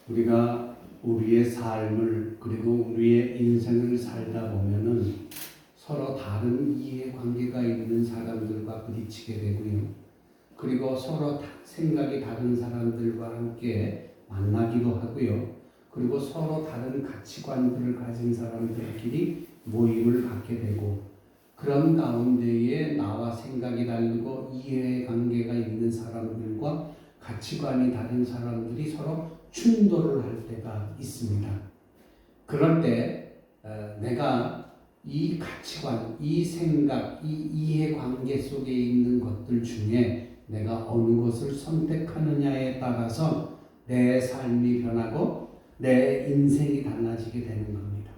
우리가 우리의 삶을 그리고 우리의 인생을 살다 보면은 서로 다른 이해관계가 있는 사람들과 부딪히게 되고요. 그리고 서로 생각이 다른 사람들과 함께 만나기도 하고요. 그리고 서로 다른 가치관들을 가진 사람들끼리 모임을 갖게 되고, 그런 가운데에 나와 생각이 다르고 이해관계가 있는 사람들과 가치관이 다른 사람들이 서로 충돌을 할 때가 있습니다. 그럴 때 내가 이 가치관, 이 생각, 이 이해관계 속에 있는 것들 중에 내가 어느 것을 선택하느냐에 따라서 내 삶이 변하고 내 인생이 달라지게 되는 겁니다.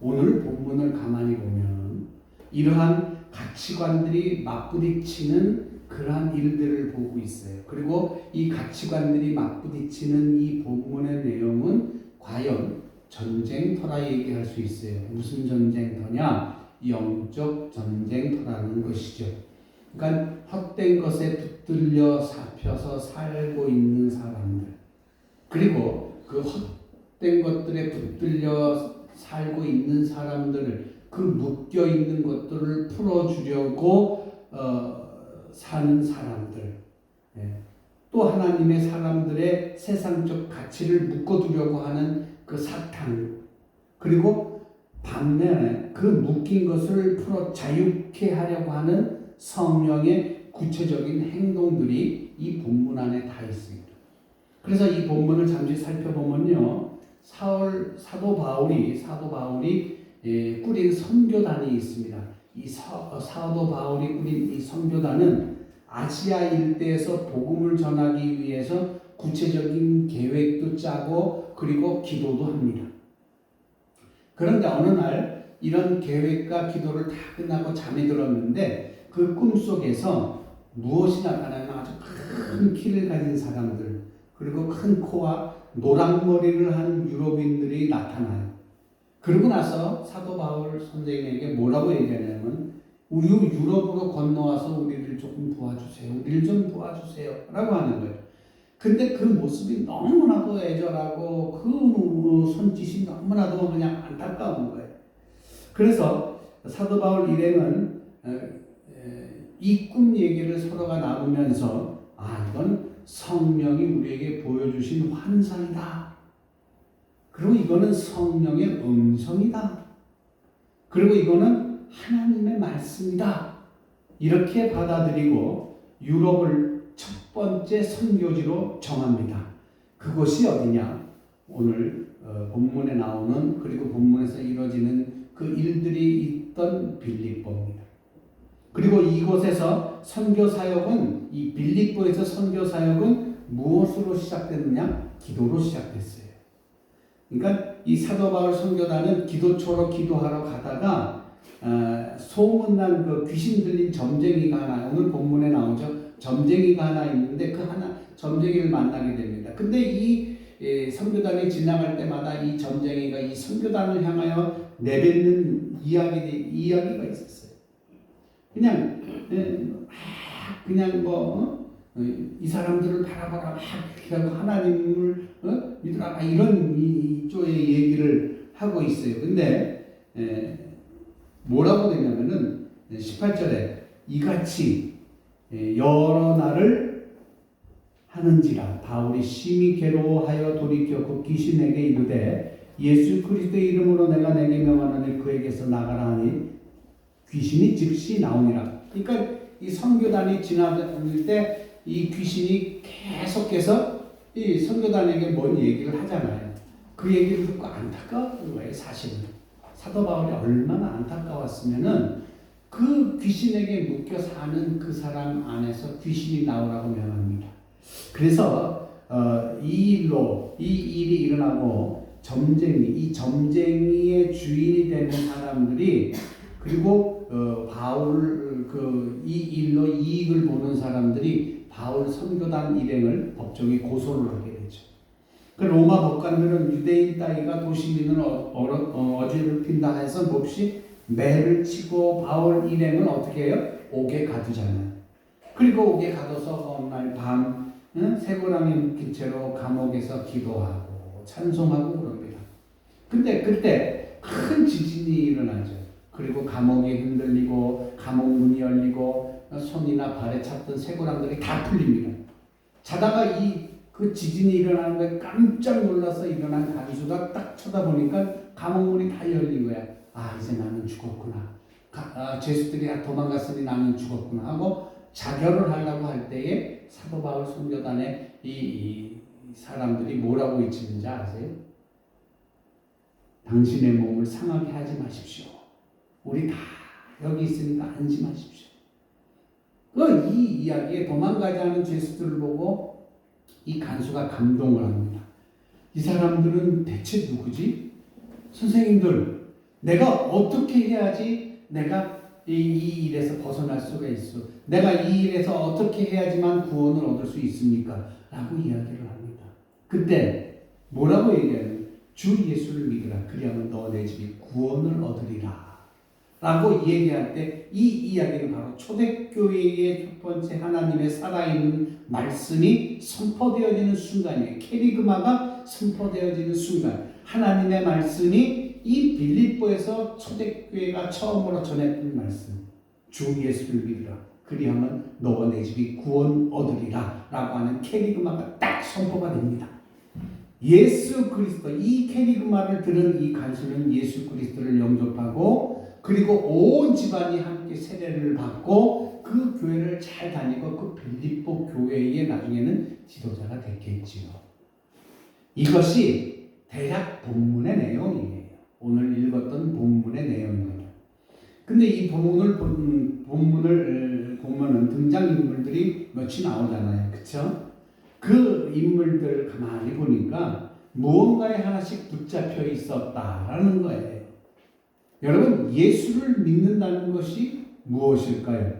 오늘 본문을 가만히 보면 이러한 가치관들이 맞부딪히는 그러한 일들을 보고 있어요. 그리고 이 가치관들이 맞부딪히는 이 본문의 내용은 과연 전쟁터라 얘기할 수 있어요. 무슨 전쟁터냐? 영적 전쟁터라는 것이죠. 그러니까 헛된 것에 붙들려 잡혀서 살고 있는 사람들, 그리고 그 헛된 것들에 붙들려 살고 있는 사람들을, 그 묶여 있는 것들을 풀어주려고 사는 사람들, 또 하나님의 사람들의 세상적 가치를 묶어두려고 하는 그 사탄, 그리고 반면에 그 묶인 것을 풀어 자유케 하려고 하는 성령의 구체적인 행동들이 이 본문 안에 다 있습니다. 그래서 이 본문을 잠시 살펴보면요, 사도 바울이 꾸린 선교단이 있습니다. 이 사도 바울이 꾸린 이 선교단은 아시아 일대에서 복음을 전하기 위해서 구체적인 계획도 짜고 그리고 기도도 합니다. 그런데 어느 날 이런 계획과 기도를 다 끝나고 잠이 들었는데 그 꿈속에서 무엇이 나타나면 아주 큰 키를 가진 사람들, 그리고 큰 코와 노랑머리를 한 유럽인들이 나타나요. 그러고 나서 사도 바울 선생님에게 뭐라고 얘기하냐면, 우리 유럽으로 건너와서 우리를 조금 도와주세요. 우리를 좀 도와주세요. 라고 하는 거예요. 근데 그 모습이 너무나도 애절하고 그 손짓이 너무나도 그냥 안타까운 거예요. 그래서 사도 바울 일행은 이 꿈 얘기를 서로가 나누면서, 이건 성령이 우리에게 보여주신 환상이다. 그리고 이거는 성령의 음성이다. 그리고 이거는 하나님의 말씀이다. 이렇게 받아들이고 유럽을 첫 번째 선교지로 정합니다. 그곳이 어디냐? 오늘 본문에 나오는, 그리고 본문에서 이루어지는 그 일들이 있던 빌립보입니다. 그리고 이곳에서 선교사역은, 이 빌립보에서 선교사역은 무엇으로 시작됐느냐? 기도로 시작됐어요. 그러니까 이 사도 바울 선교단은 기도초로 기도하러 가다가 소문난 그 귀신 들린 점쟁이가 하나, 오늘 본문에 나오죠. 점쟁이가 하나 있는데 그 점쟁이를 만나게 됩니다. 근데 이 선교단이 지나갈 때마다 이 점쟁이가 이 선교단을 향하여 내뱉는 이야기가 있었어요. 그냥 이 사람들을 바라봐라, 막 하나님을 믿으라, 이런 이쪽의 얘기를 하고 있어요. 근데 뭐라고 되냐면은 18절에 이같이 여러 날을 하는지라 바울이 심히 괴로워하여 돌이켜 그 귀신에게 이르되 예수 그리스도의 이름으로 내가 내게 명하노니 그에게서 나가라 하니 귀신이 즉시 나오니라. 그러니까 이 선교단이 지나다닐 때 이 귀신이 계속해서 이 선교단에게 뭔 얘기를 하잖아요. 그 얘기를 듣고 안타까웠던 거예요. 사실은 사도 바울이 얼마나 안타까웠으면은 그 귀신에게 묶여 사는 그 사람 안에서 귀신이 나오라고 명합니다. 그래서 이 일이 일어나고 이 점쟁이의 주인이 되는 사람들이, 그리고 바울 이 일로 이익을 보는 사람들이 바울 선교단 일행을 법정에 고소를 하게 되죠. 그 로마 법관들은 유대인 따위가 도시민을 어지럽힌다 해서 몹시 매를 치고 바울 일행을 어떻게 해요? 옥에 가두잖아요. 그리고 옥에 가둬서 어느 날 밤 쇠고랑이 묶인 채로 감옥에서 기도하고 찬송하고 그럽니다. 근데 그때 큰 지진이 일어나죠. 그리고 감옥이 흔들리고 감옥 문이 열리고 손이나 발에 찼던 쇠고랑들이 다 풀립니다. 자다가 그 지진이 일어나는 거에 깜짝 놀라서 일어난 간수가 딱 쳐다보니까 감옥 문이 다 열린 거야. 아, 이제 나는 죽었구나. 죄수들이 다 도망갔으니 나는 죽었구나 하고 자결을 하려고 할 때에 사도 바울 선교단에 이 사람들이 뭐라고 외치는지 아세요? 당신의 몸을 상하게 하지 마십시오. 우리 다 여기 있으니까 안심하십시오. 이 이야기에 도망가지 않은 죄수들을 보고 이 간수가 감동을 합니다. 이 사람들은 대체 누구지? 선생님들, 내가 어떻게 해야지 내가 이 일에서 벗어날 수가 있어? 내가 이 일에서 어떻게 해야지만 구원을 얻을 수 있습니까? 라고 이야기를 합니다. 그때 뭐라고 얘기하냐면 주 예수를 믿으라. 그리하면 너 내 집이 구원을 얻으리라. 라고 얘기할 때 이 이야기는 바로 초대교회의 첫 번째 하나님의 살아있는 말씀이 선포되어지는 순간이에요. 캐리그마가 선포되어지는 순간, 하나님의 말씀이 이 빌립보에서 초대교회가 처음으로 전했던 말씀, 주 예수를 믿으라. 그리하면 너와 내 집이 구원 얻으리라 라고 하는 캐리그마가 딱 선포가 됩니다. 예수 그리스도, 이 캐리그마를 들은 이 간수는 예수 그리스도를 영접하고 그리고 온 집안이 함께 세례를 받고 그 교회를 잘 다니고 그 빌립보 교회의 나중에는 지도자가 됐겠지요. 이것이 대략 본문의 내용이에요. 오늘 읽었던 본문의 내용이에요. 근데 이 본문을 보면은 등장인물들이 몇이 나오잖아요. 그쵸? 그 인물들 가만히 보니까 무언가에 하나씩 붙잡혀 있었다라는 거예요. 여러분, 예수를 믿는다는 것이 무엇일까요?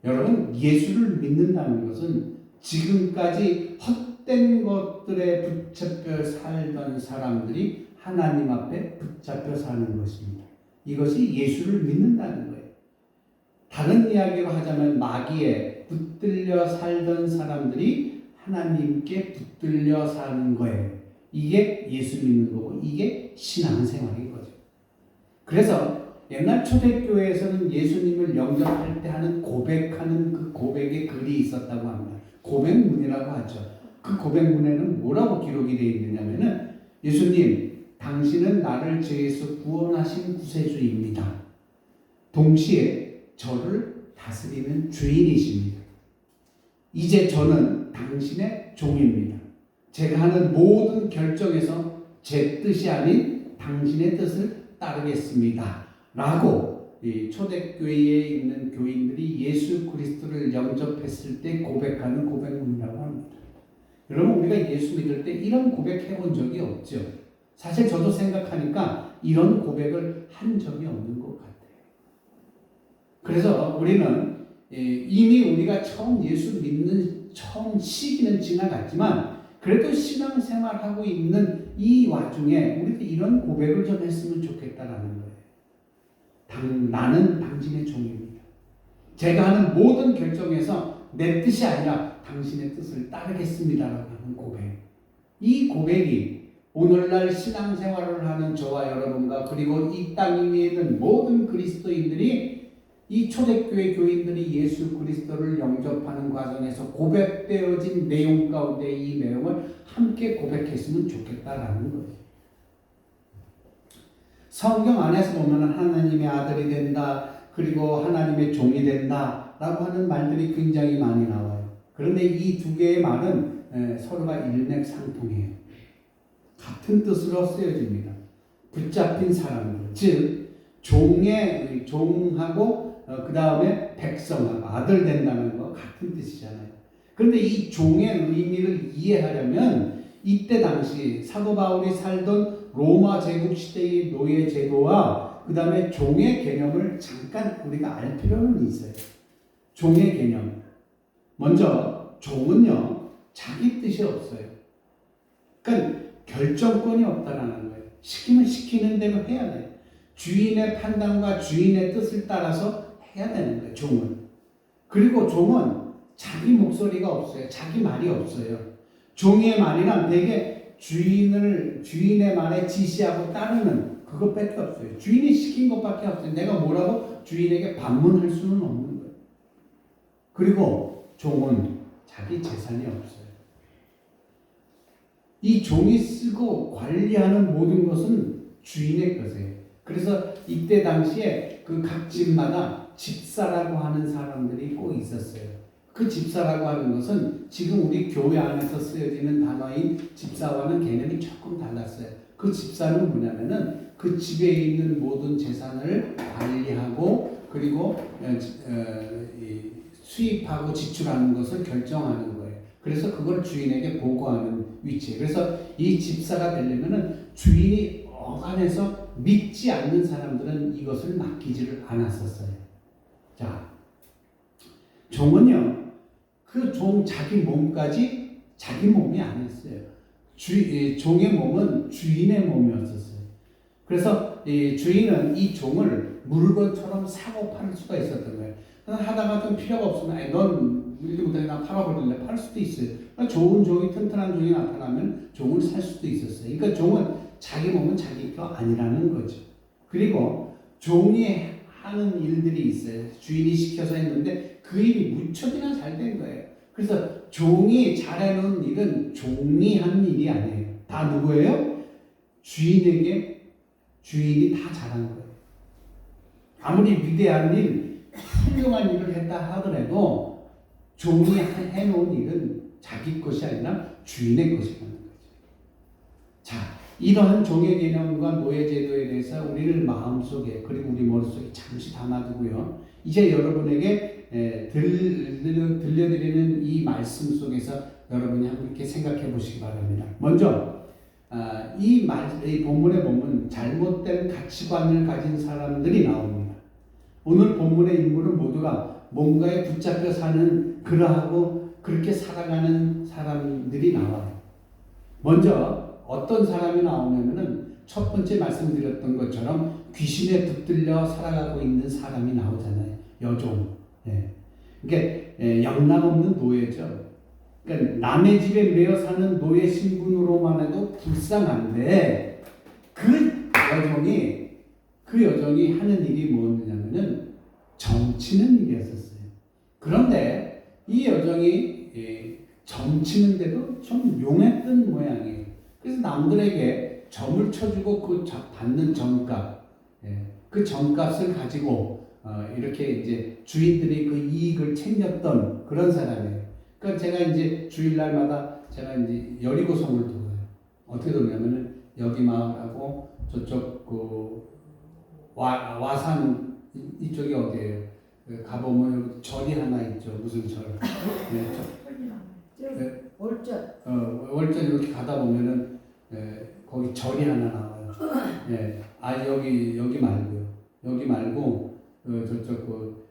여러분, 예수를 믿는다는 것은 지금까지 헛된 것들에 붙잡혀 살던 사람들이 하나님 앞에 붙잡혀 사는 것입니다. 이것이 예수를 믿는다는 거예요. 다른 이야기로 하자면 마귀에 붙들려 살던 사람들이 하나님께 붙들려 사는 거예요. 이게 예수 믿는 거고 이게 신앙생활인 거죠. 그래서 옛날 초대교회에서는 예수님을 영접할 때 하는 고백하는 그 고백의 글이 있었다고 합니다. 고백문이라고 하죠. 그 고백문에는 뭐라고 기록이 되어 있느냐면은 예수님, 당신은 나를 죄에서 구원하신 구세주입니다. 동시에 저를 다스리는 주인이십니다. 이제 저는 당신의 종입니다. 제가 하는 모든 결정에서 제 뜻이 아닌 당신의 뜻을 따르겠습니다. 라고 이 초대교회에 있는 교인들이 예수 그리스도를 영접했을 때 고백하는 고백문이라고 합니다. 여러분, 우리가 예수 믿을 때 이런 고백해 본 적이 없죠. 사실 저도 생각하니까 이런 고백을 한 적이 없는 것 같아요. 그래서 우리는 이미 우리가 처음 예수 믿는 처음 시기는 지나갔지만 그래도 신앙생활하고 있는 이 와중에 우리도 이런 고백을 좀 했으면 좋겠다라는 거예요. 나는 당신의 종입니다. 제가 하는 모든 결정에서 내 뜻이 아니라 당신의 뜻을 따르겠습니다라고 하는 고백. 이 고백이 오늘날 신앙생활을 하는 저와 여러분과 그리고 이 땅 위에 있는 모든 그리스도인들이 이 초대교회 교인들이 예수 그리스도를 영접하는 과정에서 고백되어진 내용 가운데 이 내용을 함께 고백했으면 좋겠다라는 거예요. 성경 안에서 보면 하나님의 아들이 된다, 그리고 하나님의 종이 된다 라고 하는 말들이 굉장히 많이 나와요. 그런데 이 두 개의 말은 서로가 일맥상통해요. 같은 뜻으로 쓰여집니다. 붙잡힌 사람들, 즉 종하고 그 다음에 백성하고 아들 된다는 거 같은 뜻이잖아요. 그런데 이 종의 의미를 이해하려면 이때 당시 사도 바울이 살던 로마 제국 시대의 노예 제도와 그 다음에 종의 개념을 잠깐 우리가 알 필요는 있어요. 종의 개념. 먼저 종은요, 자기 뜻이 없어요. 그러니까 결정권이 없다라는 거예요. 시키면 시키는 대로 해야 돼요. 주인의 판단과 주인의 뜻을 따라서 해야 되는 거예요, 종은. 그리고 종은 자기 목소리가 없어요. 자기 말이 없어요. 종의 말이란 되게 주인의 말에 지시하고 따르는 그것밖에 없어요. 주인이 시킨 것밖에 없어요. 내가 뭐라고 주인에게 반문할 수는 없는 거예요. 그리고 종은 자기 재산이 없어요. 이 종이 쓰고 관리하는 모든 것은 주인의 것이에요. 그래서 이때 당시에 그 각 집마다 집사라고 하는 사람들이 꼭 있었어요. 그 집사라고 하는 것은 지금 우리 교회 안에서 쓰여지는 단어인 집사와는 개념이 조금 달랐어요. 그 집사는 뭐냐면은 그 집에 있는 모든 재산을 관리하고 그리고 수입하고 지출하는 것을 결정하는 거예요. 그래서 그걸 주인에게 보고하는 위치예요. 그래서 이 집사가 되려면은 주인이 어간해서 믿지 않는 사람들은 이것을 맡기지를 않았었어요. 자, 종은요, 그 종 자기 몸까지 자기 몸이 아니었어요. 종의 몸은 주인의 몸이었었어요. 그래서 주인은 이 종을 물건처럼 사고 팔 수가 있었던 거예요. 하다가 좀 필요가 없으면, 넌 일도 못해, 나 팔아버릴래. 팔 수도 있어요. 그러니까 좋은 종이, 튼튼한 종이 나타나면 종을 살 수도 있었어요. 그러니까 종은 자기 몸은 자기 거 아니라는 거죠. 그리고 종이 하는 일들이 있어요. 주인이 시켜서 했는데 그 일이 무척이나 잘 된 거예요. 그래서 종이 잘해놓은 일은 종이 한 일이 아니에요. 다 누구예요? 주인에게 주인이 다 잘한 거예요. 아무리 위대한 일, 훌륭한 일을 했다 하더라도 종이 해놓은 일은 자기 것이 아니라 주인의 것이라는 거죠. 자, 이러한 종의 개념과 노예 제도에 대해서 우리를 마음속에 그리고 우리 머릿속에 잠시 담아두고요. 이제 여러분에게 들려드리는 이 말씀 속에서 여러분이 함께 생각해 보시기 바랍니다. 먼저 이 본문에 보면 잘못된 가치관을 가진 사람들이 나옵니다. 오늘 본문의 인물은 모두가 뭔가에 붙잡혀 사는 그러하고 그렇게 살아가는 사람들이 나와요. 먼저 어떤 사람이 나오냐면은 첫 번째 말씀드렸던 것처럼 귀신에 붙들려 살아가고 있는 사람이 나오잖아요. 여종. 예. 그러니까 영락 없는 노예죠. 그러니까 남의 집에 매여 사는 노예 신분으로만 해도 불쌍한데 그 여종이 하는 일이 뭐냐면은 점치는 일이었었어요. 그런데 이 여종이 점치는데도 좀 용했던 모양이에요. 그래서 남들에게 점을 쳐주고 그 받는 점값, 그 점값을 가지고 이렇게 이제 주인들이 그 이익을 챙겼던 그런 사람이에요. 그러니까 제가 이제 주일날마다 제가 이제 여리고성을 돌아요. 어떻게 돌냐면은 여기 마을하고 저쪽 그 와산 이쪽이 어디예요? 가보면 절이 하나 있죠. 무슨 절? 월전. 월전 이렇게 가다 보면은 거기 절이 하나 나와요. 여기 말고요. 여기 말고 저쪽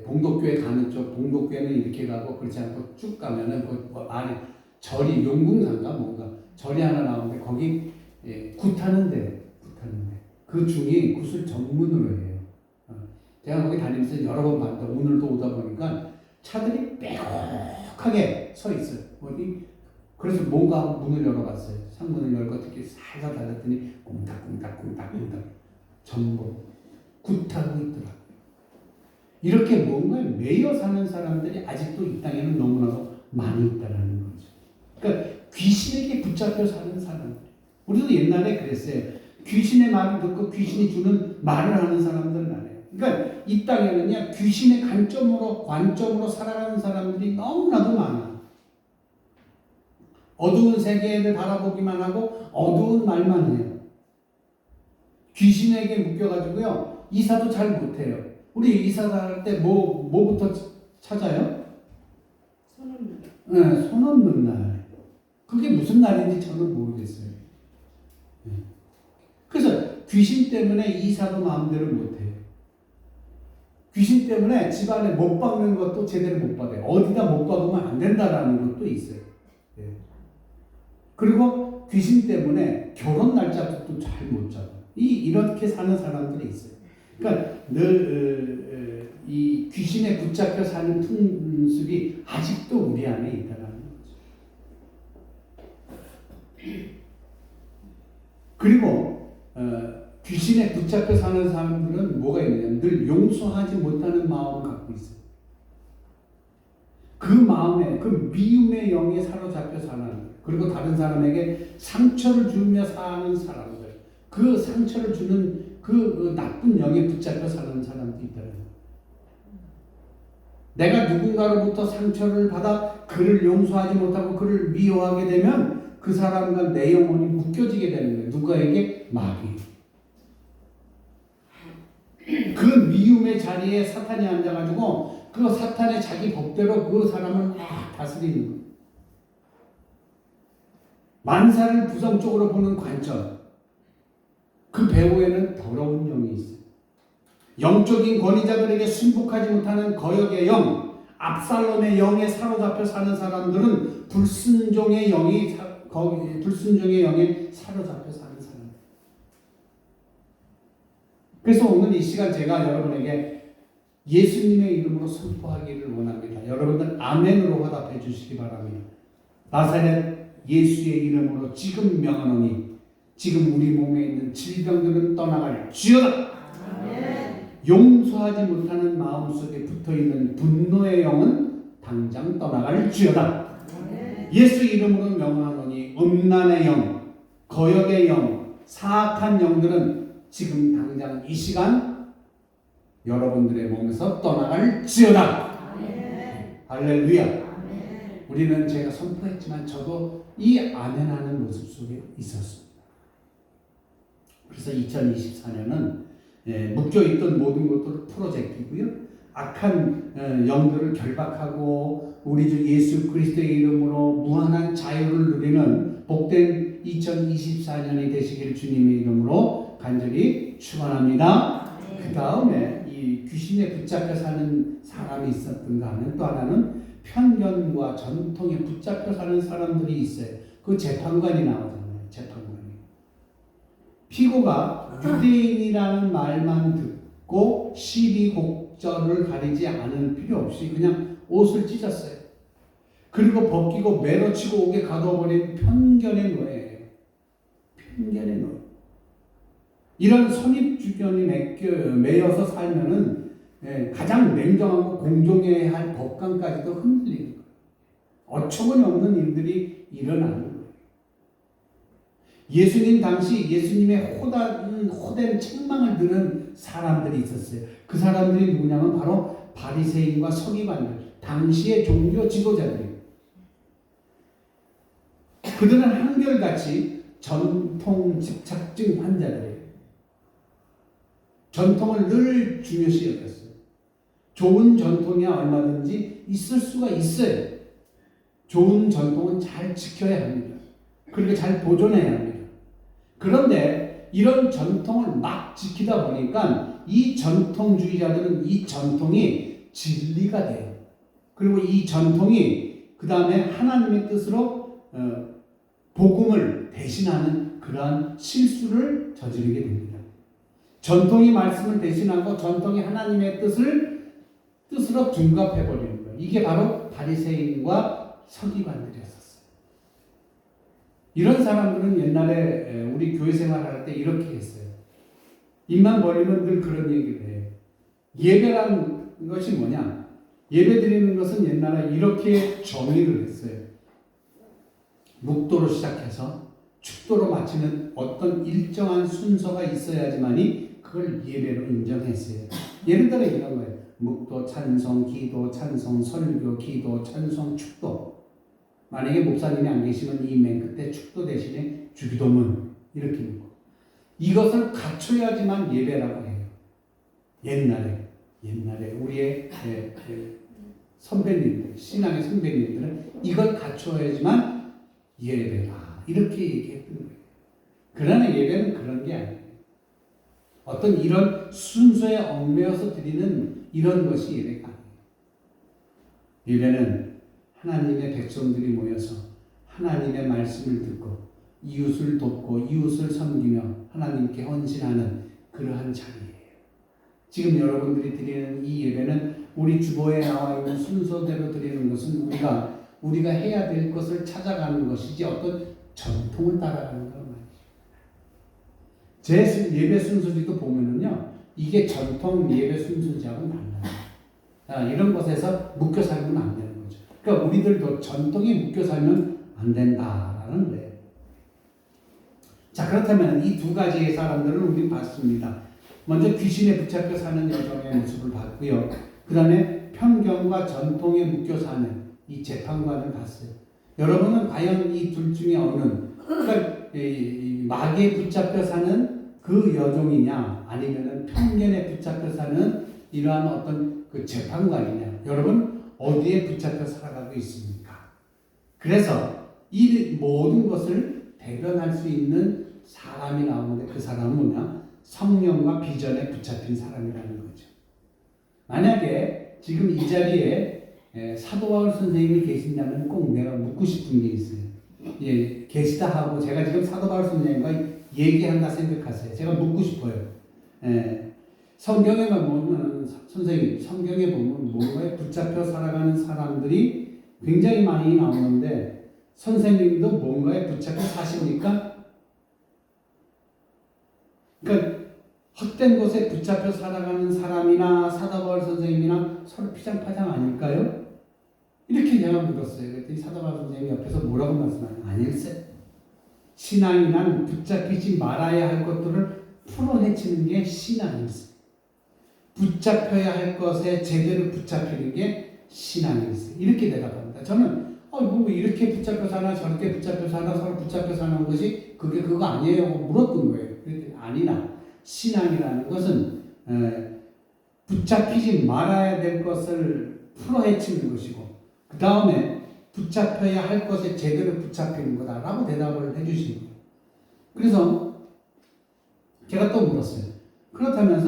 봉독교회 가는 쪽 봉독교회는 이렇게 가고 그렇지 않고 쭉 가면은 그 안에 절이 용궁산가 뭔가 절이 하나 나오는데 거기 굿하는데 그 중이 굿을 전문으로 해요. 제가 거기 다니면서 여러 번 봤다. 오늘도 오다 보니까 차들이 빼곡하게 서 있어요. 어디 그래서 뭔가 문을 열어봤어요. 창문을 열고 어떻게 살살 달렸더니 꽁닥꽁닥 전부 굿하고 있더라고요. 이렇게 뭔가에 매여 사는 사람들이 아직도 이 땅에는 너무나도 많이 있다는 거죠. 그러니까 귀신에게 붙잡혀 사는 사람들. 우리도 옛날에 그랬어요. 귀신의 말을 듣고 귀신이 주는 말을 하는 사람들은 안 해요. 그러니까 이 땅에는요 귀신의 관점으로 살아가는 사람들이 너무나도 많아. 어두운 세계를 바라보기만 하고 어두운 말만 해요. 귀신에게 묶여가지고요 이사도 잘 못해요. 우리 이사 갈 때 뭐부터 찾아요? 손 없는. 네, 손 없는 날. 그게 무슨 날인지 저는 모르겠어요. 그래서 귀신 때문에 이사도 마음대로 못해요. 귀신 때문에 집안에 못 박는 것도 제대로 못 박아요. 어디다 못 박으면 안 된다라는 것도 있어요. 그리고 귀신 때문에 결혼 날짜도 잘 못 잡아요. 이렇게 사는 사람들이 있어요. 그러니까 늘 이 귀신에 붙잡혀 사는 풍습이 아직도 우리 안에 있다는 거죠. 그리고 귀신에 붙잡혀 사는 사람들은 뭐가 있느냐, 늘 용서하지 못하는 마음을 갖고 있어요. 그 마음에, 그 미움의 영에 사로잡혀 사는, 그리고 다른 사람에게 상처를 주며 사는 사람들, 그 상처를 주는 그 나쁜 영에 붙잡혀 사는 사람도 있다는 거예요. 내가 누군가로부터 상처를 받아 그를 용서하지 못하고 그를 미워하게 되면 그 사람과 내 영혼이 묶여지게 되는 거예요. 누구에게? 마귀. 그 미움의 자리에 사탄이 앉아가지고 그 사탄의 자기 법대로 그 사람을 막 다스리는 거예요. 만사를 부정적으로 보는 관점. 그 배후에는 더러운 영이 있어요. 영적인 권위자들에게 순복하지 못하는 거역의 영, 압살롬의 영에 사로잡혀 사는 사람들은 불순종의 영에 사로잡혀 사는 사람. 그래서 오늘 이 시간 제가 여러분에게 예수님의 이름으로 선포하기를 원합니다. 여러분들 아멘으로 화답해 주시기 바랍니다. 나사렛 예수의 이름으로 지금 명하노니 지금 우리 몸에 있는 질병들은 떠나갈 지어다. 용서하지 못하는 마음속에 붙어있는 분노의 영은 당장 떠나갈 지어다. 예수 이름으로 명하노니 음란의 영, 거역의 영, 사악한 영들은 지금 당장 이 시간 여러분들의 몸에서 떠나갈 지어다. 할렐루야. 우리는 제가 선포했지만 저도 이 아멘하는 모습 속에 있었습니다. 그래서 2024년은 묶여있던 모든 것들을 풀어제끼고요. 악한 영들을 결박하고 우리 주 예수 그리스도의 이름으로 무한한 자유를 누리는 복된 2024년이 되시길 주님의 이름으로 간절히 축원합니다. 그 다음에 이 귀신에 붙잡혀 사는 사람이 있었던가 하면 또 하나는 편견과 전통에 붙잡혀 사는 사람들이 있어요. 그 재판관이 나오잖아요. 재판관이. 피고가 유대인이라는 말만 듣고 시비 곡절을 가리지 않을 필요 없이 그냥 옷을 찢었어요. 그리고 벗기고 매너치고 옥에 가둬버린 편견의 노예예요. 편견의 노예. 이런 선입주견이 매여서 살면은 가장 냉정하고 공정해야 할 법관까지도 흔들리는 거예요. 어처구니 없는 일들이 일어나는 거예요. 예수님 당시 예수님의 호된 책망을 듣는 사람들이 있었어요. 그 사람들이 누구냐면 바로 바리새인과 서기관들, 당시의 종교 지도자들이에요. 그들은 한결같이 전통 집착증 환자들이에요. 전통을 늘 중요시 여겼어요. 좋은 전통이야 얼마든지 있을 수가 있어요. 좋은 전통은 잘 지켜야 합니다. 그리고 잘 보존해야 합니다. 그런데 이런 전통을 막 지키다 보니까 이 전통주의자들은 이 전통이 진리가 돼요. 그리고 이 전통이 그 다음에 하나님의 뜻으로 복음을 대신하는 그러한 실수를 저지르게 됩니다. 전통이 말씀을 대신하고 전통이 하나님의 뜻으로 둔갑해버리는 거예요. 이게 바로 바리새인과 서기관들이었어요. 이런 사람들은 옛날에 우리 교회 생활할 때 이렇게 했어요. 입만 벌리면 늘 그런 얘기를 해요. 예배라는 것이 뭐냐? 예배 드리는 것은 옛날에 이렇게 정의를 했어요. 묵도로 시작해서 축도로 마치는 어떤 일정한 순서가 있어야지만이 그걸 예배로 인정했어요. 예를 들어 이런 거예요. 묵도, 찬송, 기도, 찬송, 설교, 기도, 찬송, 축도. 만약에 목사님이 안 계시면 이 맨 끝에 축도 대신에 주기도문 이렇게 있고 이것을 갖춰야지만 예배라고 해요. 옛날에 우리의 선배님들, 신앙의 선배님들은 이걸 갖춰야지만 예배다 이렇게 얘기했던 거예요. 그러나 예배는 그런 게 아니에요. 어떤 이런 순서에 얽매여서 드리는 이런 것이 예배가 아니에요. 예배는 하나님의 백성들이 모여서 하나님의 말씀을 듣고 이웃을 돕고 이웃을 섬기며 하나님께 헌신하는 그러한 자리예요. 지금 여러분들이 드리는 이 예배는 우리 주보에 나와 있는 순서대로 드리는 것은 우리가 해야 될 것을 찾아가는 것이지 어떤 전통을 따라가는 건 아니죠. 제 예배 순서지도 보면은요, 이게 전통 예배 순서지하고는 달라요. 이런 것에서 묶여 살면 안 되는 거죠. 그러니까 우리들도 전통에 묶여 살면 안 된다라는 거예요. 자, 그렇다면 이 두 가지의 사람들을 우리 봤습니다. 먼저 귀신에 붙잡혀 사는 여정의 모습을 봤고요. 그 다음에 편견과 전통에 묶여 사는 이 재판관을 봤어요. 여러분은 과연 이 둘 중에 어느, 그러니까 이 마귀에 붙잡혀 사는 그 여종이냐, 아니면은 편견에 붙잡혀 사는 이러한 어떤 그 재판관이냐, 여러분 어디에 붙잡혀 살아가고 있습니까? 그래서 이 모든 것을 대변할 수 있는 사람이 나오는데 그 사람은 뭐냐? 성령과 비전에 붙잡힌 사람이라는 거죠. 만약에 지금 이 자리에 사도 바울 선생님이 계신다면 꼭 내가 묻고 싶은 게 있어요. 예, 계시다 하고 제가 지금 사도 바울 선생님과 얘기한다 생각하세요. 제가 묻고 싶어요. 성경에 보면 선생님, 성경에 보면 뭔가에 붙잡혀 살아가는 사람들이 굉장히 많이 나오는데 선생님도 뭔가에 붙잡혀 사십니까? 그러니까 헛된 곳에 붙잡혀 살아가는 사람이나 사도 바울 선생님이나 서로 피장파장 아닐까요? 이렇게 제가 물었어요. 그랬더니 사도 바울 선생님이 옆에서 뭐라고 말씀하냐? 아닐세. 신앙이란 붙잡히지 말아야 할 것들을 풀어헤치는 게 신앙일세. 붙잡혀야 할 것에 제대로 붙잡히는 게 신앙일세. 이렇게 대답합니다. 저는 뭐 이렇게 붙잡혀 사나 저렇게 붙잡혀 사나 서로 붙잡혀 사는 것이 그게 그거 아니에요? 물었던 거예요. 그랬더니 아니라 신앙이라는 것은 붙잡히지 말아야 될 것을 풀어헤치는 것이고 그 다음에 붙잡혀야 할 것에 제대로 붙잡히는 거다라고 대답을 해주신 거예요. 그래서 제가 또 물었어요. 그렇다면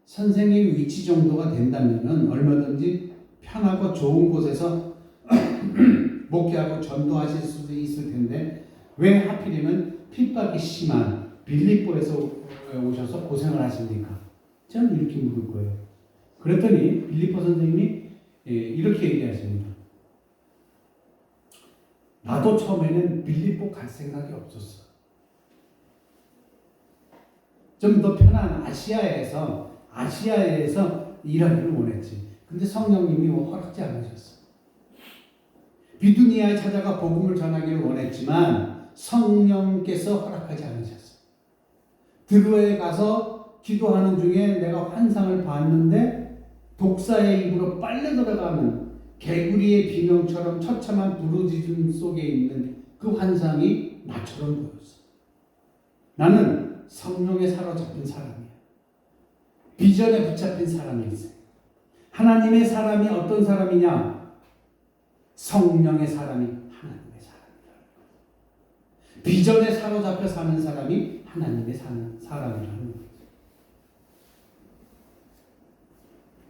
선생님 위치 정도가 된다면 얼마든지 편하고 좋은 곳에서 목회하고 전도하실 수도 있을 텐데 왜 하필이면 핍박이 심한 빌립보에서 오셔서 고생을 하십니까? 저는 이렇게 물을 거예요. 그랬더니 빌립보 선생님이 이렇게 얘기하십니다. 나도 처음에는 빌립보 갈 생각이 없었어. 좀 더 편한 아시아에서 일하기를 원했지. 근데 성령님이 허락지 않으셨어. 비두니아에 찾아가 복음을 전하기를 원했지만 성령께서 허락하지 않으셨어. 드로에 가서 기도하는 중에 내가 환상을 봤는데 독사의 입으로 빨려 들어가는 개구리의 비명처럼 처참한 부르짖음 속에 있는 그 환상이 나처럼 보였어. 나는 성령에 사로잡힌 사람이야. 비전에 붙잡힌 사람이 있어요. 하나님의 사람이 어떤 사람이냐? 성령의 사람이 하나님의 사람이다. 비전에 사로잡혀 사는 사람이 하나님의 사람이라는 거죠.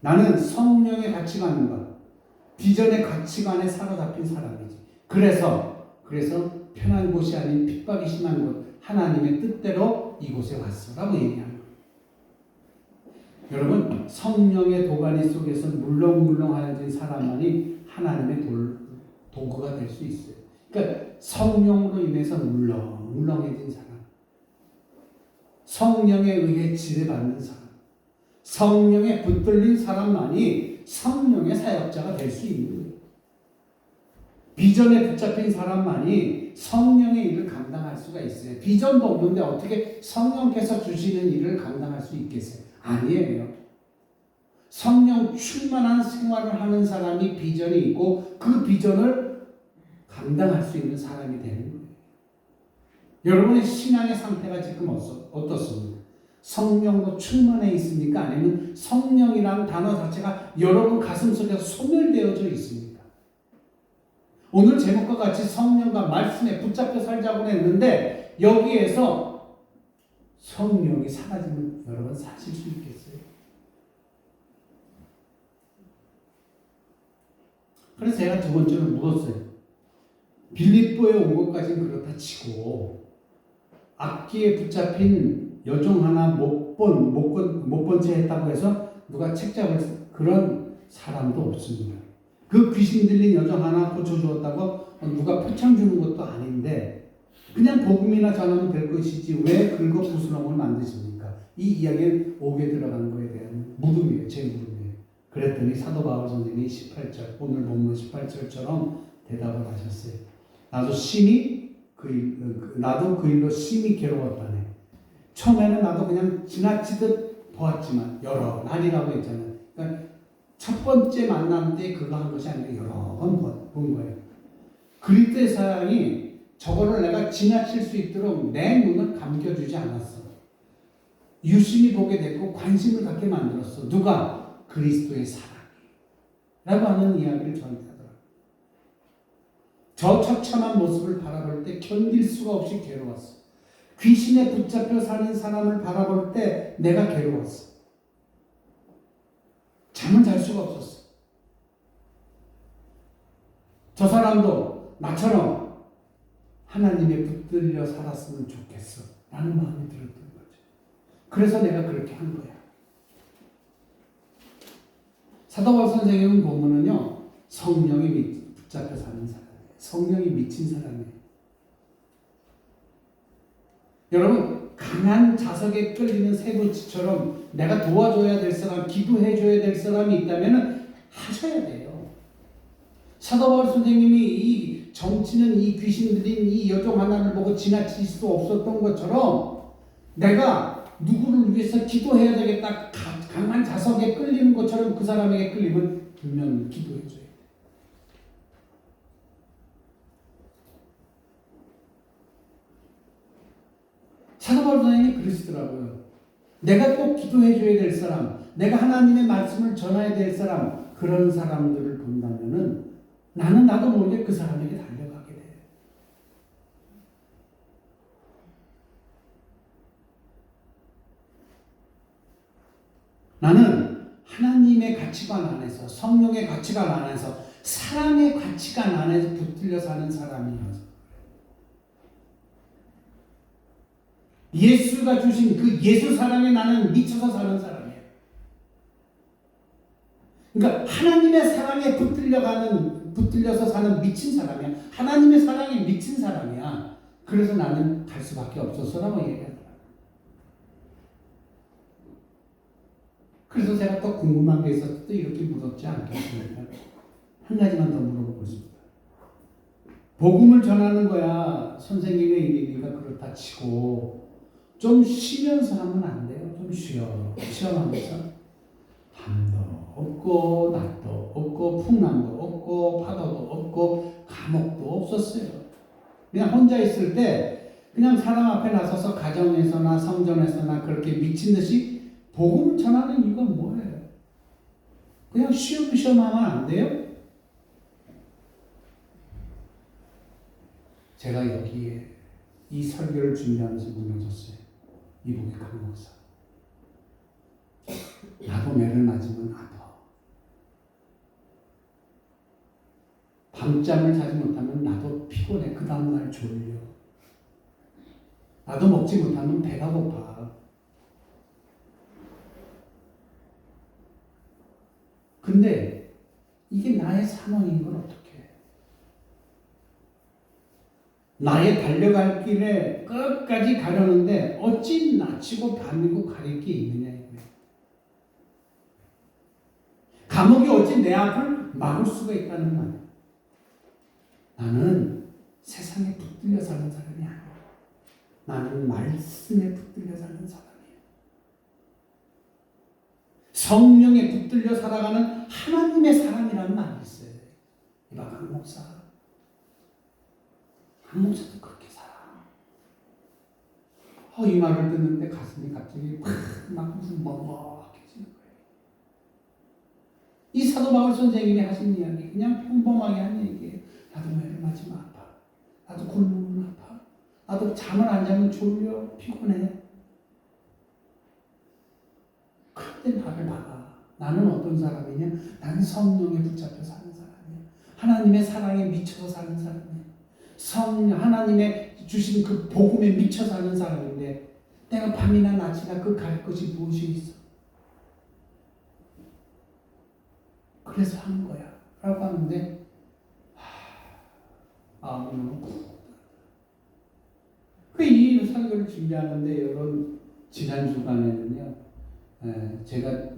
나는 성령의 가치관과 비전의 가치관에 사로잡힌 사람이지. 그래서 편한 곳이 아닌 핍박이 심한 곳, 하나님의 뜻대로 이곳에 왔어라고 얘기하는 거예요. 여러분, 성령의 도가니 속에서 물렁물렁하여진 사람만이 하나님의 도구가 될 수 있어요. 그러니까 성령으로 인해서 물렁해진 사람, 성령에 의해 지배받는 사람, 성령에 붙들린 사람만이 성령의 사역자가 될 수 있는 거예요. 비전에 붙잡힌 사람만이 성령의 일을 감당할 수가 있어요. 비전도 없는데 어떻게 성령께서 주시는 일을 감당할 수 있겠어요? 아니에요. 성령 충만한 생활을 하는 사람이 비전이 있고 그 비전을 감당할 수 있는 사람이 되는 거예요. 여러분의 신앙의 상태가 지금 어떻습니까? 성령으로 충만해 있습니까? 아니면 성령이라는 단어 자체가 여러분 가슴속에 소멸되어져 있습니까? 오늘 제목과 같이 성령과 말씀에 붙잡혀 살자고 했는데 여기에서 성령이 사라지면 여러분 사실 수 있겠어요? 그래서 제가 두 번째로 물었어요. 빌립보에 온 것까지는 그렇다 치고 악기에 붙잡힌 여종 하나 못 본 채 했다고 해서 누가 책잡을 그런 사람도 없습니다. 그 귀신 들린 여종 하나 고쳐주었다고 누가 표창 주는 것도 아닌데 그냥 복음이나 전하면 될 것이지 왜 긁어 부스럼을 만드십니까? 이 이야기는 옥에 들어간 거에 대한 물음이에요. 제 물음이에요. 그랬더니 사도 바울 선생님이 18절 오늘 본문 18절처럼 대답을 하셨어요. 나도 그 일로 심히 괴로웠다네. 처음에는 나도 그냥 지나치듯 보았지만 여러 날이라고 했잖아요. 그러니까 첫 번째 만남 때 그거 한 것이 아니라 여러 번 본 거예요. 그리스도의 사랑이 저거를 내가 지나칠 수 있도록 내 눈을 감겨주지 않았어. 유심히 보게 됐고 관심을 갖게 만들었어. 누가? 그리스도의 사랑이 라고 하는 이야기를 저한테 하더라고요. 저 처참한 모습을 바라볼 때 견딜 수가 없이 괴로웠어. 귀신에 붙잡혀 사는 사람을 바라볼 때 내가 괴로웠어. 잠을 잘 수가 없었어. 저 사람도 나처럼 하나님에 붙들려 살았으면 좋겠어 라는 마음이 들었던 거죠. 그래서 내가 그렇게 한 거야. 사도 바울 선생님은 보면은요, 성령이 붙잡혀 사는 사람이에요. 성령이 미친 사람이에요. 여러분, 강한 자석에 끌리는 새도치처럼 내가 도와줘야 될 사람, 기도해줘야 될 사람이 있다면 하셔야 돼요. 사도 바울 선생님이 이 정치는 이 귀신 들린 이 여종 하나를 보고 지나칠 수 없었던 것처럼 내가 누구를 위해서 기도해야 되겠다 강한 자석에 끌리는 것처럼 그 사람에게 끌리면 분명 기도해줘야 돼. 사도 바울 선생님이 그러시더라고요. 내가 꼭 기도해줘야 될 사람, 내가 하나님의 말씀을 전해야 될 사람, 그런 사람들을 본다면은 나도 모르게 그 사람에게 달려가게 돼요. 나는 하나님의 가치관 안에서, 성령의 가치관 안에서, 사랑의 가치관 안에서 붙들려 사는 사람이어서 예수가 주신 그 예수 사랑에 나는 미쳐서 사는 사람이에요. 그러니까 하나님의 사랑에 붙들려서 사는 미친 사람이야. 하나님의 사랑에 미친 사람이야. 그래서 나는 갈 수밖에 없었어라고 얘기하더라고요. 그래서 제가 또 궁금한 게 있어서 또 이렇게 물었지 않겠습니까? 한 가지만 더 물어보고 싶다. 복음을 전하는 거야. 선생님의 일이니까 그렇다 치고 좀 쉬면서 하면 안 돼요. 좀 쉬어가면서 밤도 없고 낮도 없고 풍랑도 없고 파도도 없고 감옥도 없었어요. 그냥 혼자 있을 때 그냥 사람 앞에 나서서 가정에서나 성전에서나 그렇게 미친 듯이 복음을 전하는 이유가 뭐예요? 그냥 쉬엄쉬엄 하면 안 돼요? 제가 여기에 이 설교를 준비하면서 무너졌어요. 이복의 강목사. 나도 매를 맞으면 아파. 밤잠을 자지 못하면 나도 피곤해. 그 다음날 졸려. 나도 먹지 못하면 배가 고파. 근데 이게 나의 상황인 걸 어떻게 해? 나의 달려갈 길에 끝까지 가려는데 어찌 낮이고 밤이고 가릴 게 있느냐 이거예요. 감옥이 어찌 내 앞을 막을 수가 있다는 말이에요. 나는 세상에 붙들려 사는 사람이 아니야. 나는 말씀에 붙들려 사는 사람이에요. 성령에 붙들려 살아가는 하나님의 사람이라는 말이 있어요. 이봐 강 목사. 강 목사도 그렇게 살아. 이 말을 듣는데 가슴이 갑자기 막 무슨 먹먹해지는 거예요. 이 사도 바울 선생님이 하신 이야기 그냥 평범하게 한 얘기예요. 나도 매를 맞으면 아파. 나도 굶으면 아파. 나도 잠을 안 자면 졸려 피곤해. 그런데 나를 봐봐. 나는 어떤 사람이냐? 나는 성령에 붙잡혀 사는 사람이야. 하나님의 사랑에 미쳐서 사는 사람이야. 하나님의 주신 그 복음에 미쳐 사는 사람인데 내가 밤이나 낮이나 그 가릴 것이 무엇이 있어? 그래서 하는 거야 라고 하는데 너무 이 설교를 준비하는데 여러분 지난 주간에는요 제가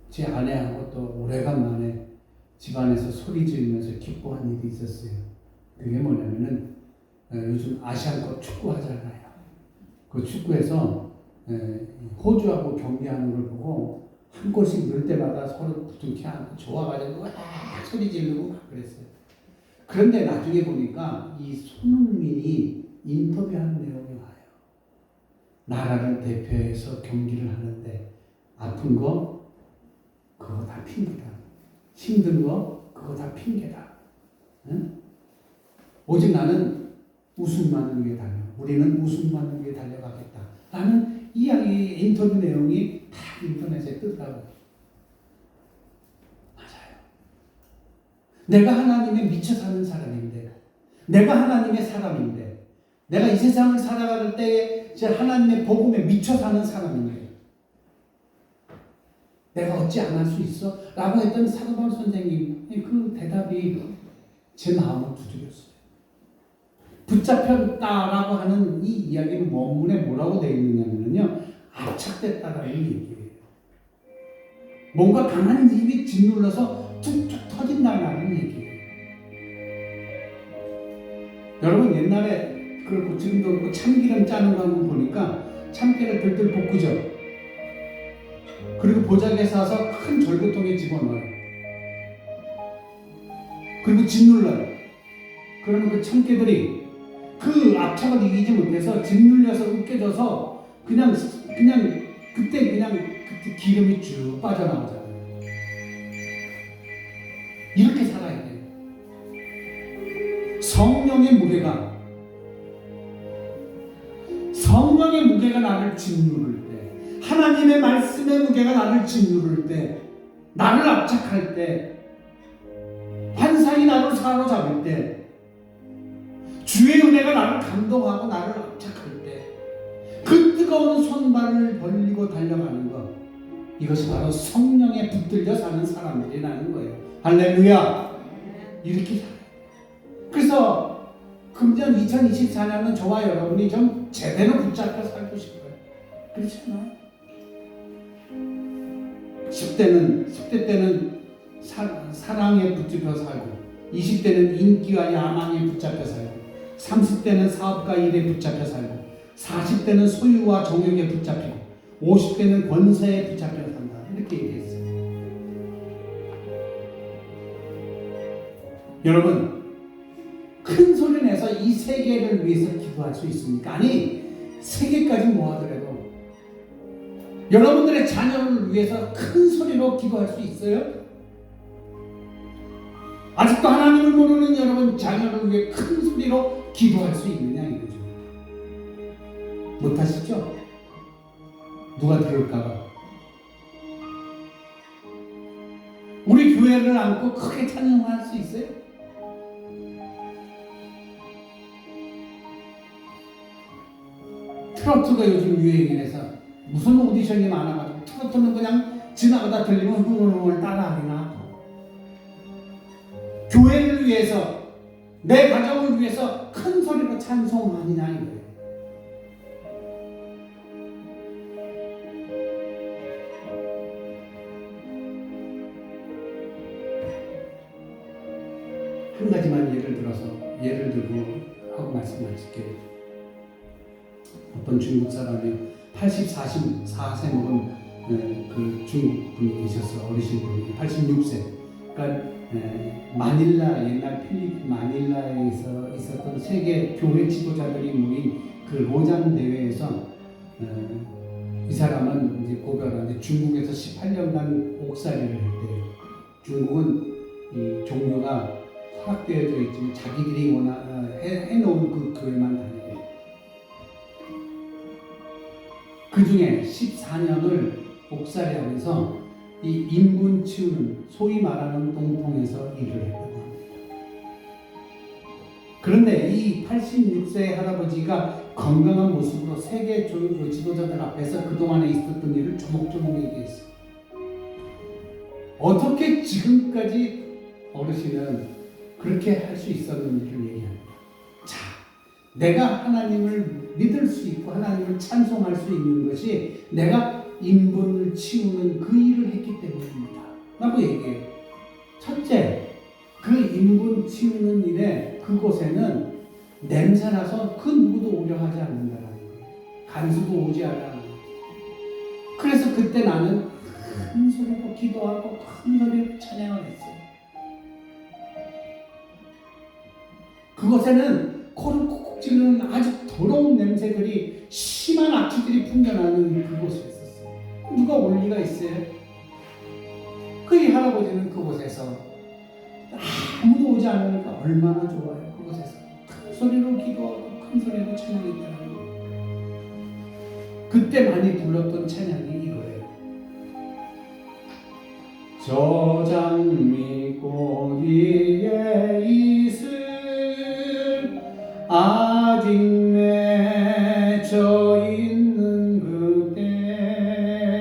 제 아내하고 또 오래간만에 집안에서 소리 지르면서 기뻐한 일이 있었어요. 그게 뭐냐면은 요즘 아시안컵 축구 하잖아요. 그 축구에서 호주하고 경기하는 걸 보고 한 골씩 넣을 때마다 서로 부둥켜 안고 좋아가지고 와 소리 지르고 막 그랬어요. 그런데 나중에 보니까 이 손흥민이 인터뷰하는 내용이 와요. 나라를 대표해서 경기를 하는데 아픈 거 그거 다 핑계다. 힘든 거 그거 다 핑계다. 응? 오직 나는 우승만을 위해 달려. 우리는 우승만을 위해 달려가겠다. 라는 이야기 인터뷰 내용이 다 인터넷에 뜨더라고요. 맞아요. 내가 하나님에 미쳐 사는 사람인데, 내가 하나님의 사람인데, 내가 이 세상을 살아갈 때 하나님의 복음에 미쳐 사는 사람인데, 내가 어찌 안 할 수 있어? 라고 했던 사도 바울 선생님의 그 대답이 제 마음을 두드렸어요. 붙잡혔다라고 하는 이 이야기는 원문에 뭐라고 되어 있느냐면요, 압착됐다라는 얘기예요. 뭔가 강한 힘이 짓눌러서 툭툭 터진다는 얘기예요. 여러분 옛날에 그렇고 지금도 그렇고 참기름 짜는 거 한번 보니까 참깨를 들들 볶으죠. 그리고 보자기에 싸서 큰 절구통에 집어넣어요. 그리고 짓눌러요. 그러면 그 참깨들이 그 압착을 이기지 못해서 짓눌려서 으깨져서 그냥 그때 기름이 쭉 빠져나오잖아요. 이렇게 살아야 돼요. 성령의 무게가 나를 짓누를 때, 하나님의 말씀의 무게가 나를 짓누를 때, 나를 압착할 때, 환상이 나를 사로잡을 때, 주의 은혜가 나를 감동하고 나를 압착할 때, 그 뜨거운 손발을 벌리고 달려가는 것, 이것이 바로 성령에 붙들려 사는 사람들이라는 거예요. 할렐루야! 이렇게 살아요. 그래서 금년 2024년은 저와 여러분이 좀 제대로 붙잡혀 살고 싶어요. 그렇지 않아요? 10대 때는 사랑에 붙잡혀 살고, 20대는 인기와 야망에 붙잡혀 살고, 30대는 사업과 일에 붙잡혀 살고, 40대는 소유와 정욕에 붙잡히고, 50대는 권세에 붙잡혀 산다. 이렇게 얘기했어요. 여러분, 큰 소리 내서 이 세계를 위해서 기도할 수 있습니까? 아니, 세계까지 모아더라도 여러분들의 자녀를 위해서 큰 소리로 기도할 수 있어요? 아직도 하나님을 모르는 여러분 자녀를 위해 큰 소리로 기도할 수 있느냐 이거죠. 못하시죠? 누가 들을까봐. 우리 교회를 안고 크게 찬양할 수 있어요? 트로트가 요즘 유행이라서 무슨 오디션이 많아가지고 트로트는 그냥 지나가다 들리면 흥얼흥얼 따라하기나. 교회를 위해서, 내 가정을 위해서 큰 소리로 찬송하느냐 이거예요. 한 가지만 예를 들고 하고 말씀하실게요. 어떤 중국 사람이 84세 먹은 그 중국 분이 계셨어. 어르신 분이 86세. 그러니까 마닐라, 옛날 필리핀 마닐라에서 있었던 세계 교회 지도자들이 모인 그 로잔 대회에서 이 사람은 이제 고별하는데 중국에서 18년간 옥살이를 했대요. 중국은 이 종교가 허락되어져 있지만 자기들이 원하 해놓은 그 교회만 다녀요. 그 중에 14년을 옥살이하면서 이 인분 치우는, 소위 말하는 동통에서 일을 했다고 합니다. 그런데 이 86세 할아버지가 건강한 모습으로 세계 지도자들 앞에서 그동안에 있었던 일을 조목조목 얘기했어. 어떻게 지금까지 어르신은 그렇게 할 수 있었는지를 얘기합니다. 자, 내가 하나님을 믿을 수 있고 하나님을 찬송할 수 있는 것이 내가 인분을 치우는 그 일을 했기 때문입니다. 라고 얘기해요. 첫째, 그 인분 치우는 일에 그곳에는 냄새나서 그 누구도 오려 하지 않는다는 거예요. 간수도 오지 않아. 그래서 그때 나는 큰 소리로 기도하고 큰 소리로 찬양을 했어요. 그곳에는 코를 콕콕 찌르는 아주 더러운 냄새들이 심한 악취들이 풍겨나는 그곳에 있었어요. 누가 올 리가 있어요? 그 이 할아버지는 그곳에서 아무도 오지 않으니까 얼마나 좋아요. 그곳에서 큰 소리로 기도하고 큰 소리로 찬양했다는 거예요. 그때 많이 불렀던 찬양이 이거예요. 저 장미꽃 위에 이슬 아직 맺혀 있는 그때에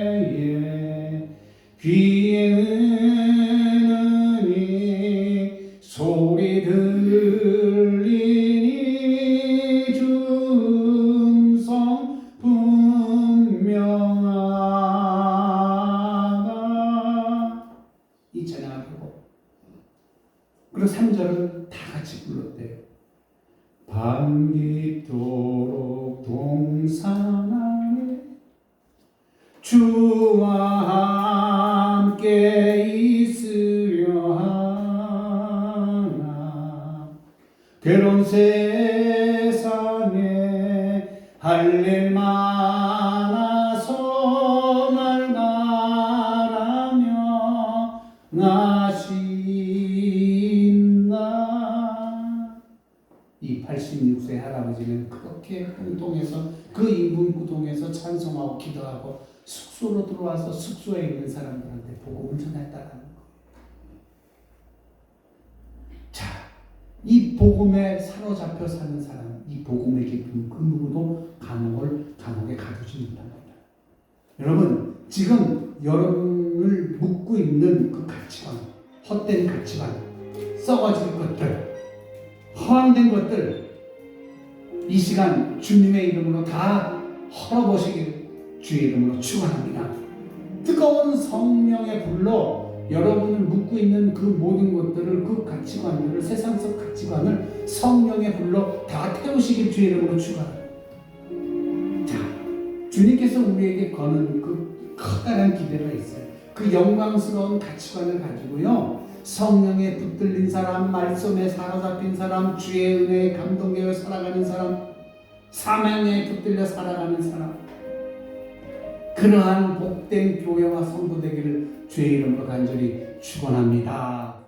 귀에는 이 소리 들리니 준성 분명하다. 이 찬양을 하고 그리고 3절은 다 같이 불렀대요. 밤 깊도록 동산 안에 주와 함께 있으려 하나 괴로운 세상에 할 일 많아서 날 바라며 나신다. 이 86세 할아버지는 그렇게 홍동에서 그 인분 구동에서 찬송하고 기도하고 숙소로 들어와서 숙소에 있는 사람들한테 복음을 전했다는 거예요. 자, 이 복음에 사로잡혀 사는 사람, 이 복음의 기쁨 그 누구도 감옥에 가두지 못합니다. 여러분, 지금 여러분을 묶고 있는 그 가치관, 헛된 가치관, 썩어질 것들, 허황된 것들 이 시간 주님의 이름으로 다 헐어보시길 주의 이름으로 축원합니다. 뜨거운 성령의 불로 여러분을 묶고 있는 그 모든 것들을 그 가치관들을 세상적 가치관을 성령의 불로 다 태우시길 주의 이름으로 축원합니다. 자, 주님께서 우리에게 거는 그 커다란 기대가 있어요. 그 영광스러운 가치관을 가지고요. 성령에 붙들린 사람, 말씀에 사로잡힌 사람, 주의 은혜에 감동되어 살아가는 사람, 사명에 붙들려 살아가는 사람, 그러한 복된 교회와 성도 되기를 주의 이름으로 간절히 축원합니다.